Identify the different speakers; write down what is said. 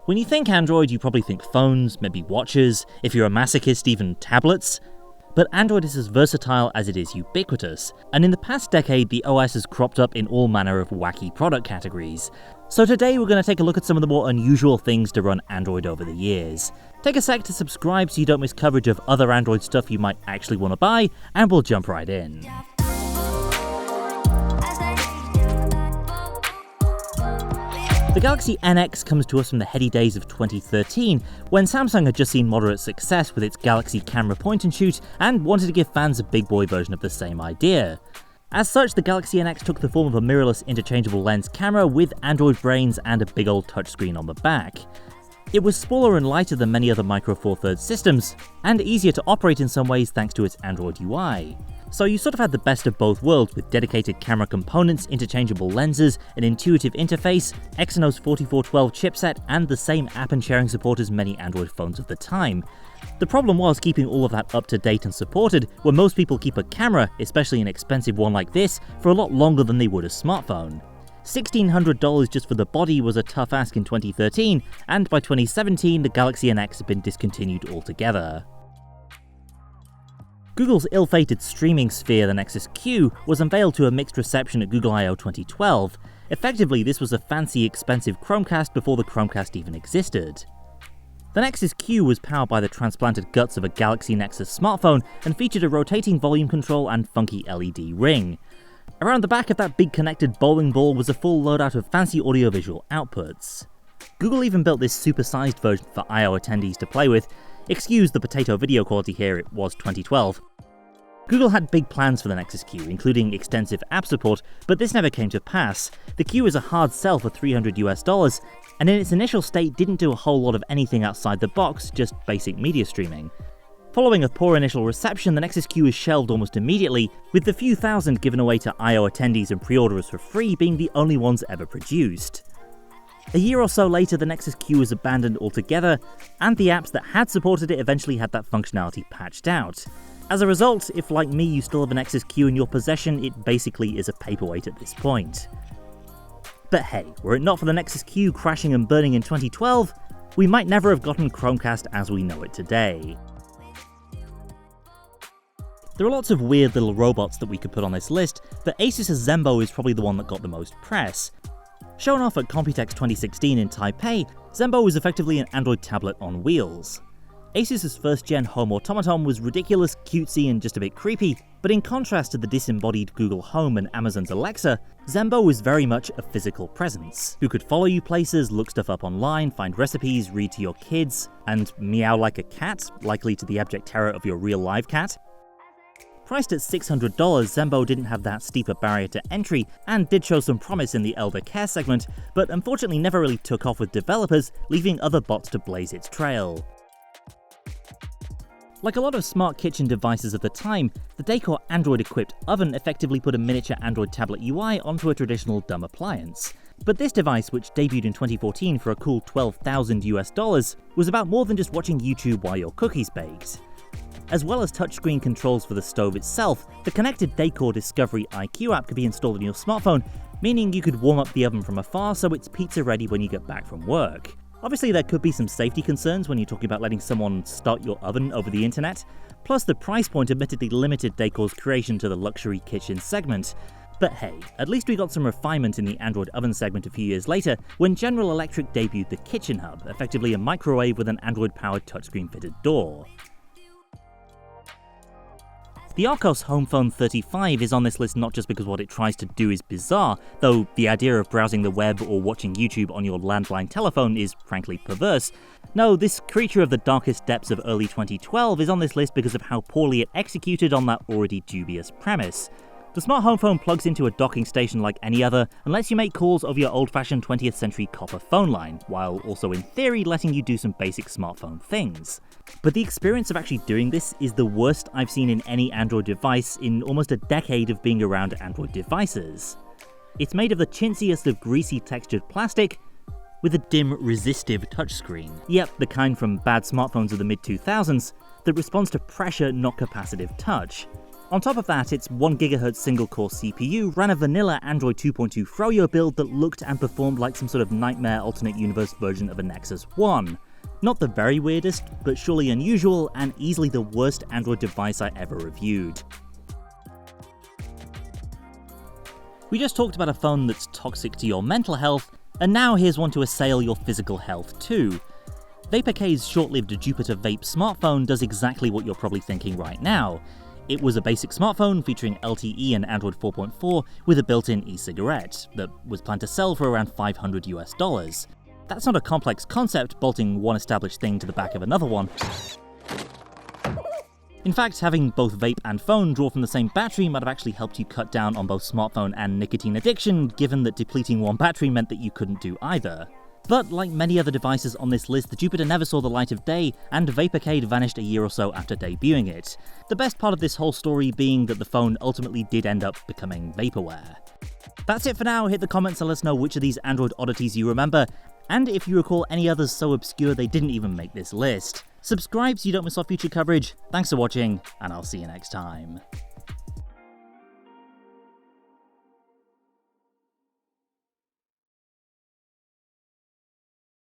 Speaker 1: When you think Android, you probably think phones, maybe watches, if you're a masochist, even tablets. But Android is as versatile as it is ubiquitous, and in the past decade the OS has cropped up in all manner of wacky product categories. So today we're going to take a look at some of the more unusual things to run Android over the years. Take a sec to subscribe so you don't miss coverage of other Android stuff you might actually want to buy, and we'll jump right in. The Galaxy NX comes to us from the heady days of 2013, when Samsung had just seen moderate success with its Galaxy camera point-and-shoot and wanted to give fans a big boy version of the same idea. As such, the Galaxy NX took the form of a mirrorless interchangeable lens camera with Android brains and a big old touchscreen on the back. It was smaller and lighter than many other Micro Four Thirds systems, and easier to operate in some ways thanks to its Android UI. So you sort of had the best of both worlds with dedicated camera components, interchangeable lenses, an intuitive interface, Exynos 4412 chipset, and the same app and sharing support as many Android phones of the time. The problem was keeping all of that up to date and supported when most people keep a camera, especially an expensive one like this, for a lot longer than they would a smartphone. $1,600 just for the body was a tough ask in 2013, and by 2017 the Galaxy NX had been discontinued altogether. Google's ill-fated streaming sphere, the Nexus Q, was unveiled to a mixed reception at Google I/O 2012. Effectively, this was a fancy, expensive Chromecast before the Chromecast even existed. The Nexus Q was powered by the transplanted guts of a Galaxy Nexus smartphone and featured a rotating volume control and funky LED ring. Around the back of that big connected bowling ball was a full loadout of fancy audiovisual outputs. Google even built this super-sized version for I/O attendees to play with. Excuse the potato video quality here, it was 2012. Google had big plans for the Nexus Q, including extensive app support, but this never came to pass. The Q is a hard sell for $300, and in its initial state didn't do a whole lot of anything outside the box, just basic media streaming. Following a poor initial reception, the Nexus Q is shelved almost immediately, with the few thousand given away to I/O attendees and pre-orderers for free being the only ones ever produced. A year or so later, the Nexus Q was abandoned altogether, and the apps that had supported it eventually had that functionality patched out. As a result, if like me you still have a Nexus Q in your possession, it basically is a paperweight at this point. But hey, were it not for the Nexus Q crashing and burning in 2012, we might never have gotten Chromecast as we know it today. There are lots of weird little robots that we could put on this list, but Asus Zenbow is probably the one that got the most press. Shown off at Computex 2016 in Taipei, Zenbow is effectively an Android tablet on wheels. Asus's first-gen home automaton was ridiculous, cutesy, and just a bit creepy, but in contrast to the disembodied Google Home and Amazon's Alexa, Zenbow was very much a physical presence, who could follow you places, look stuff up online, find recipes, read to your kids, and meow like a cat, likely to the abject terror of your real live cat. Priced at $600, Zenbow didn't have that steep a barrier to entry and did show some promise in the elder care segment, but unfortunately never really took off with developers, leaving other bots to blaze its trail. Like a lot of smart kitchen devices of the time, the Dacor Android-equipped oven effectively put a miniature Android tablet UI onto a traditional dumb appliance. But this device, which debuted in 2014 for a cool $12,000, was about more than just watching YouTube while your cookies baked. As well as touchscreen controls for the stove itself, the connected Dacor Discovery IQ app could be installed on your smartphone, meaning you could warm up the oven from afar so it's pizza ready when you get back from work. Obviously there could be some safety concerns when you're talking about letting someone start your oven over the internet, plus the price point admittedly limited Dacor's creation to the luxury kitchen segment. But hey, at least we got some refinement in the Android oven segment a few years later when General Electric debuted the Kitchen Hub, effectively a microwave with an Android-powered touchscreen fitted door. The Archos HomePhone 35 is on this list not just because what it tries to do is bizarre, though the idea of browsing the web or watching YouTube on your landline telephone is frankly perverse. No, this creature of the darkest depths of early 2012 is on this list because of how poorly it executed on that already dubious premise. The smart home phone plugs into a docking station like any other and lets you make calls over your old-fashioned 20th century copper phone line, while also in theory letting you do some basic smartphone things. But the experience of actually doing this is the worst I've seen in any Android device in almost a decade of being around Android devices. It's made of the chintziest of greasy textured plastic, with a dim, resistive touchscreen. Yep, the kind from bad smartphones of the mid-2000s that responds to pressure, not capacitive touch. On top of that, its 1GHz single-core CPU ran a vanilla Android 2.2 Froyo build that looked and performed like some sort of nightmare alternate universe version of a Nexus 1. Not the very weirdest, but surely unusual, and easily the worst Android device I ever reviewed. We just talked about a phone that's toxic to your mental health, and now here's one to assail your physical health too. Vaporka's short-lived Jupiter Vape smartphone does exactly what you're probably thinking right now. It was a basic smartphone featuring LTE and Android 4.4 with a built-in e-cigarette that was planned to sell for around $500 US. That's not a complex concept, bolting one established thing to the back of another one. In fact, having both vape and phone draw from the same battery might have actually helped you cut down on both smartphone and nicotine addiction, given that depleting one battery meant that you couldn't do either. But like many other devices on this list, the Jupiter never saw the light of day, and Vaporka vanished a year or so after debuting it. The best part of this whole story being that the phone ultimately did end up becoming vaporware. That's it for now. Hit the comments and let us know which of these Android oddities you remember, and if you recall any others so obscure they didn't even make this list. Subscribe so you don't miss our future coverage. Thanks for watching, and I'll see you next time.